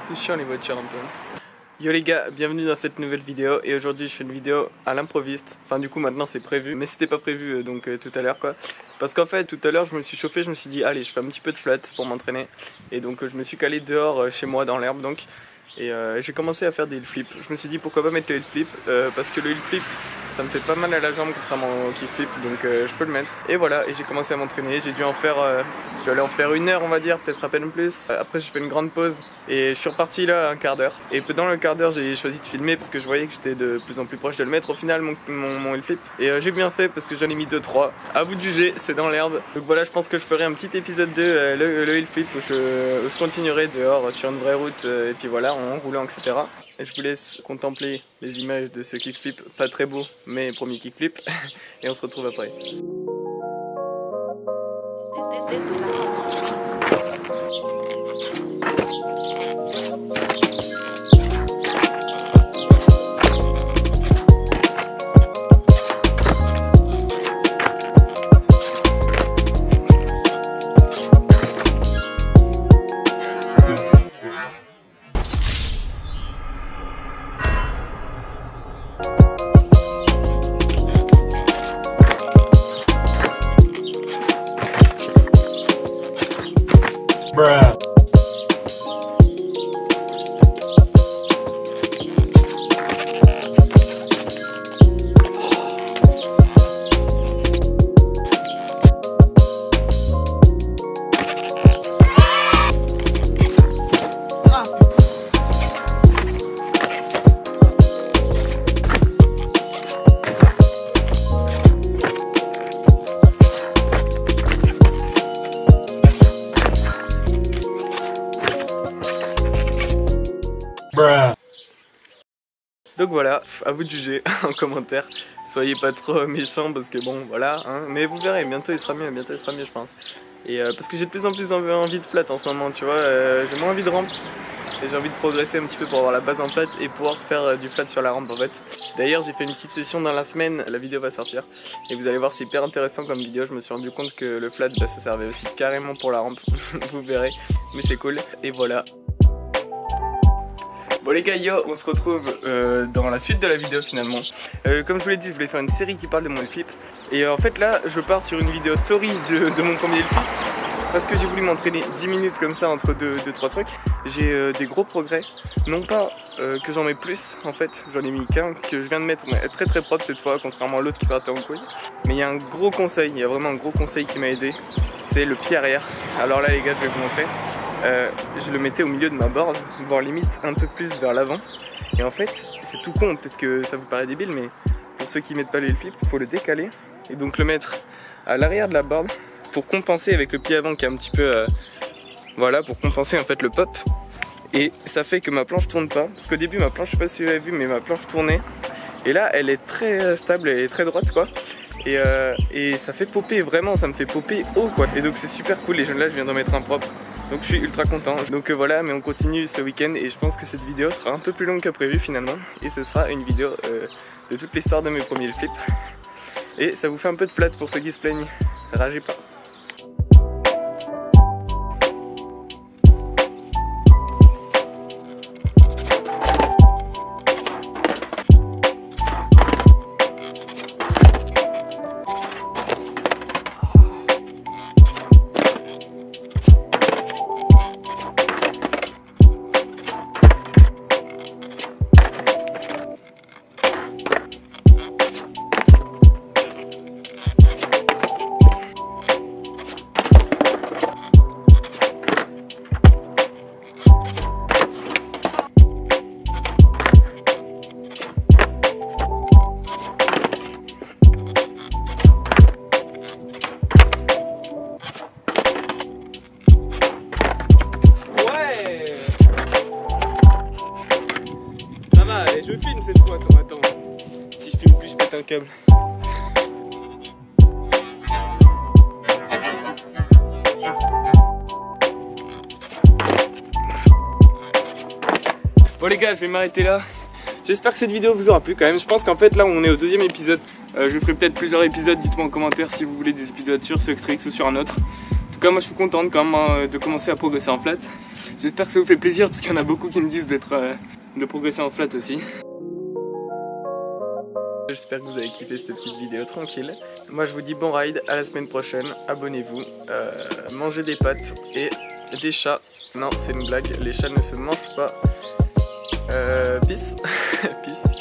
C'est chiant les voitures un peu. Yo les gars, bienvenue dans cette nouvelle vidéo. Et aujourd'hui je fais une vidéo à l'improviste. Enfin du coup maintenant c'est prévu, mais c'était pas prévu donc tout à l'heure quoi. Parce qu'en fait tout à l'heure je me suis chauffé, je me suis dit allez je fais un petit peu de flat pour m'entraîner. Et donc je me suis calé dehors chez moi dans l'herbe donc. Et j'ai commencé à faire des hill flips. Je me suis dit pourquoi pas mettre le hill flip parce que le hill flip ça me fait pas mal à la jambe contrairement au kick flip donc je peux le mettre. Et voilà, et j'ai commencé à m'entraîner, j'ai dû en faire, je suis allé en faire 1 heure on va dire, peut-être à peine plus. Après j'ai fait une grande pause et je suis reparti là un quart d'heure. Et dans le quart d'heure j'ai choisi de filmer parce que je voyais que j'étais de plus en plus proche de le mettre au final mon hill flip. Et j'ai bien fait parce que j'en ai mis 2-3. À vous de juger, c'est dans l'herbe. Donc voilà, je pense que je ferai un petit épisode 2, le hill flip où je continuerai dehors sur une vraie route et puis voilà en roulant etc. Et je vous laisse contempler les images de ce kickflip, pas très beau, mais premier kickflip, et on se retrouve après. Bruh. Donc voilà, à vous de juger en commentaire. Soyez pas trop méchants parce que bon voilà, hein. Mais vous verrez, bientôt il sera mieux je pense. Et parce que j'ai de plus en plus envie de flat en ce moment, tu vois, j'ai moins envie de rampe. Et j'ai envie de progresser un petit peu pour avoir la base en flat et pouvoir faire du flat sur la rampe en fait. D'ailleurs j'ai fait une petite session dans la semaine, la vidéo va sortir. Et vous allez voir, c'est hyper intéressant comme vidéo, je me suis rendu compte que le flat bah, ça servait aussi carrément pour la rampe. Vous verrez, mais c'est cool. Et voilà. Bon les gars, yo, on se retrouve dans la suite de la vidéo finalement. Comme je vous l'ai dit, je voulais faire une série qui parle de mon flip. Et en fait là, je pars sur une vidéo story de mon premier flip. Parce que j'ai voulu m'entraîner 10 minutes comme ça entre 2-3 trucs. J'ai des gros progrès. Non pas que j'en mets plus en fait, j'en ai mis qu'un que je viens de mettre très très propre cette fois, contrairement à l'autre qui partait en couille. Mais il y a un gros conseil, il y a vraiment un gros conseil qui m'a aidé. C'est le pied arrière. Alors là les gars, je vais vous montrer. Je le mettais au milieu de ma board, voire limite un peu plus vers l'avant. Et en fait, c'est tout con, peut-être que ça vous paraît débile, mais pour ceux qui mettent pas le hill flip, il faut le décaler et donc le mettre à l'arrière de la board pour compenser avec le pied avant qui est un petit peu... voilà, pour compenser en fait le pop. Et ça fait que ma planche tourne pas, parce qu'au début ma planche, je sais pas si vous avez vu, mais ma planche tournait. Et là, elle est très stable, elle est très droite quoi. Et ça fait popper, vraiment, ça me fait popper haut quoi. Et donc c'est super cool, les jeunes là, je viens d'en mettre un propre. Donc je suis ultra content. Donc voilà, mais on continue ce week-end et je pense que cette vidéo sera un peu plus longue que prévu finalement. Et ce sera une vidéo de toute l'histoire de mes premiers flips. Et ça vous fait un peu de flat pour ceux qui se plaignent. Ragez pas. Je filme cette fois, attends. Si je filme plus, je pète un câble. Bon les gars, je vais m'arrêter là. J'espère que cette vidéo vous aura plu quand même. Je pense qu'en fait là on est au 2e épisode. Je ferai peut-être plusieurs épisodes. Dites-moi en commentaire si vous voulez des épisodes sur ce Trix ou sur un autre. En tout tout cas moi je suis contente quand même hein, de commencer à progresser en flat. J'espère que ça vous fait plaisir parce qu'il y en a beaucoup qui me disent de progresser en flat aussi. J'espère que vous avez kiffé cette petite vidéo tranquille. Moi je vous dis bon ride, à la semaine prochaine, abonnez-vous, mangez des pâtes et des chats. Non c'est une blague, les chats ne se mangent pas. Peace. Peace.